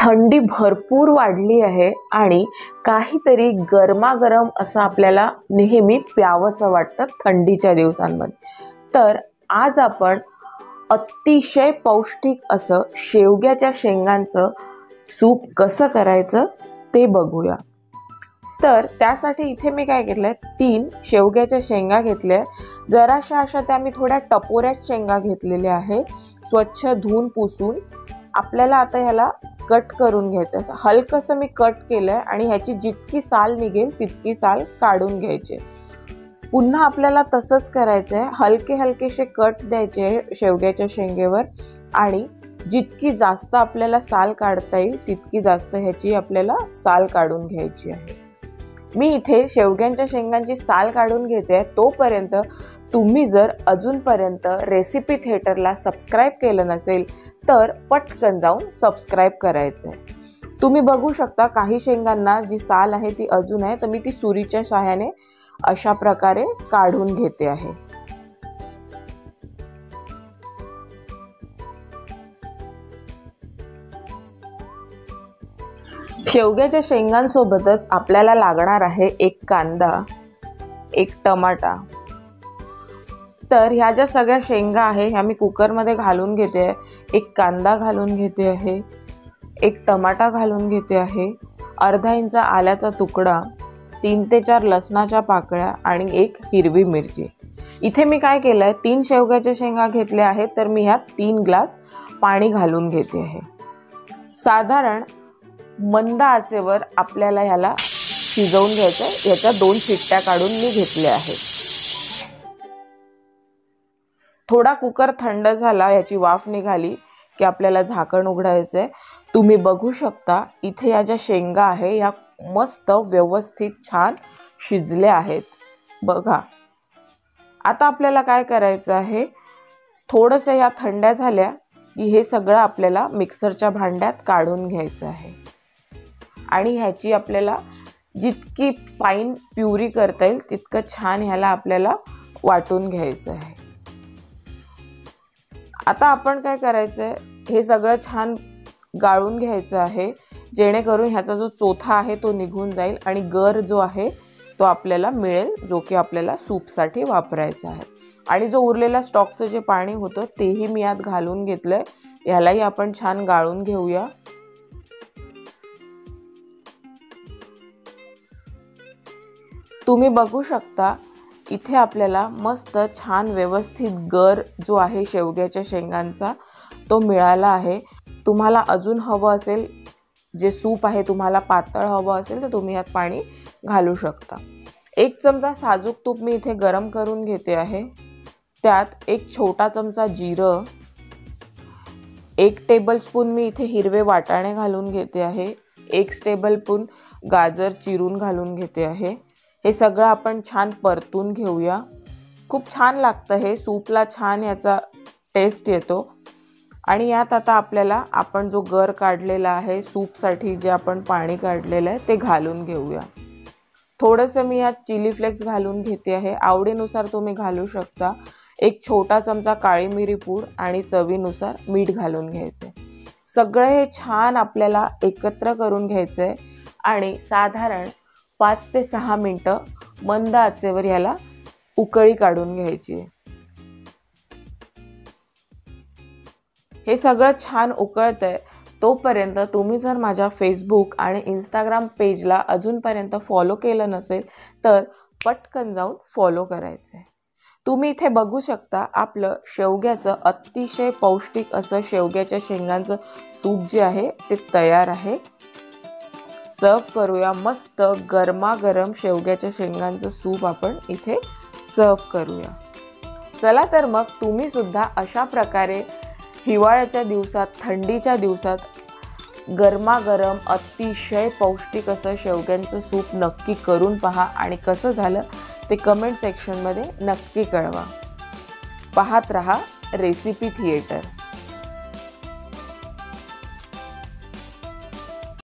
थंडी भरपूर वाढली आहे आणि काहीतरी गरमागरम असं आपल्याला नेहमी प्यावंसं वाटतं थंडीच्या दिवसांमध्ये। तर आज आपण अतिशय पौष्टिक असं शेवग्याच्या शेंगांचं सूप कसं करायचं ते बघूया। तर त्यासाठी इथे मी काय घेतलंय, 3 शेवग्याच्या शेंगा घेतल्या। जराशा अशा त्या मी थोड्या टपोऱ्यात शेंगा घेतलेल्या आहे, स्वच्छ धुवून पुसून। आपल्याला आता ह्याला कट करून घ्यायचं, असं हलकंसं मी कट केलंय आणि ह्याची जितकी साल निघेल तितकी साल काढून घ्यायची। पुन्हा आपल्याला तसंच करायचं आहे, हलके हलकेसे कट द्यायचे शेवग्याच्या शेंगेवर आणि जितकी जास्त आपल्याला साल काढता येईल तितकी जास्त ह्याची आपल्याला साल काढून घ्यायची आहे। मी इथे शेवग्यांच्या शेंगांची साल काढून घेते। तोपर्यंत तुम्ही जर अजूनपर्यंत रेसिपी थिएटरला सबस्क्राईब केलं नसेल तर पटकन जाऊन सबस्क्राईब करायचं आहे। तुम्ही बघू शकता काही शेंगांना जी साल आहे ती अजून आहे, तर मी ती सुरीच्या सहाय्याने अशा प्रकारे काढून घेते आहे। शेवग्याच्या शेंगांसोबतच आपल्याला लागणार आहे एक कांदा, एक टमाटा। तर ह्या ज्या सगळ्या शेंगा आहे ह्या मी कुकरमध्ये घालून घेते आहे। एक कांदा घालून घेते आहे, एक टमाटा घालून घेते आहे, अर्धा इंच आल्याचा तुकडा, 3 ते 4 लसणाच्या पाकळ्या आणि एक हिरवी मिरची। इथे मी काय केलंय, 3 शेवग्याच्या शेंगा घेतल्या आहेत, तर मी ह्यात 3 ग्लास पाणी घालून घेते आहे। साधारण मंद आचेवर आपल्याला ह्याला शिजवून घ्यायचं। याच्या 2 शिट्ट्या काढून मी घेतल्या आहेत। थोडा कुकर थंड झाला, याची वाफ निघाली की आपल्याला झाकण उघडायचं आहे। तुम्ही बघू शकता इथे या ज्या शेंगा आहे या मस्त व्यवस्थित छान शिजल्या आहेत बघा। आता आपल्याला काय करायचं आहे, थोडंसं या थंड्या झाल्या की हे सगळं आपल्याला मिक्सरच्या भांड्यात काढून घ्यायचं आहे आणि ह्याची आपल्याला जितकी फाईन प्युरी करता येईल तितकं छान ह्याला आपल्याला वाटून घ्यायचं आहे। आता आपण काय करायचं आहे, हे सगळं छान गाळून घ्यायचं आहे, जेणेकरून ह्याचा जो चोथा आहे तो निघून जाईल आणि गर जो आहे तो आपल्याला मिळेल, जो की आपल्याला सूपसाठी वापरायचा आहे। आणि जो उरलेला स्टॉकचं जे पाणी होतं तेही मी यात घालून घेतलंय। ह्यालाही आपण छान गाळून घेऊया। तुम्ही बघू शकता इथे आपल्याला मस्त छान व्यवस्थित गर जो आहे शेवग्याच्या शेंगांचा तो मिळाला आहे। तुम्हाला अजून हवं असेल, जे सूप आहे तुम्हाला पातळ हवं असेल तर तुम्ही यात पाणी घालू शकता। 1 चमचा साजूक तूप मी इथे गरम करून घेते आहे। त्यात 1 छोटा चमचा जिरं, 1 टेबलस्पून मी इथे हिरवे वाटाणे घालून घेते आहे, 1 टेबलस्पून गाजर चिरून घालून घेते आहे। हे सगळं आपण छान परतून घेऊया। खूप छान लागतं हे सूपला, छान याचा टेस्ट येतो। आणि यात आता आपल्याला आपण जो गर काढलेला आहे सूपसाठी, जे आपण पाणी काढलेलं आहे ते घालून घेऊया। थोडंसं मी यात चिली फ्लेक्स घालून घेते आहे, आवडीनुसार तुम्ही घालू शकता। 1 छोटा चमचा काळी मिरी पूड आणि चवीनुसार मीठ घालून घ्यायचे। सगळं हे छान आपल्याला एकत्र करून घ्यायचंय आणि साधारण 5 ते 6 मिनिटं मंद आचेवर याला उकळी काढून घ्यायची। हे सगळं छान उकळतंय तोपर्यंत तुम्ही जर माझ्या फेसबुक आणि इंस्टाग्राम पेजला अजूनपर्यंत फॉलो केलं नसेल तर पटकन जाऊन फॉलो करायचं आहे। तुम्ही इथे बघू शकता आपलं शेवग्याचं अतिशय पौष्टिक असं शेवग्याच्या शेंगांचं सूप जे आहे ते तयार आहे। सर्व करूया। मस्त गरमागरम शेवग्याच्या शेंगांचं सूप आपण इथे सर्व करूया। चला तर मग तुम्ही सुद्धा अशा प्रकारे हिवाळ्याच्या दिवसात, थंडीच्या दिवसात गरमागरम अतिशय पौष्टिक असं शेवग्यांचं सूप नक्की करून पहा आणि कसं झालं ते कमेंट सेक्शनमध्ये नक्की कळवा। पाहत रहा रेसिपी थिएटर।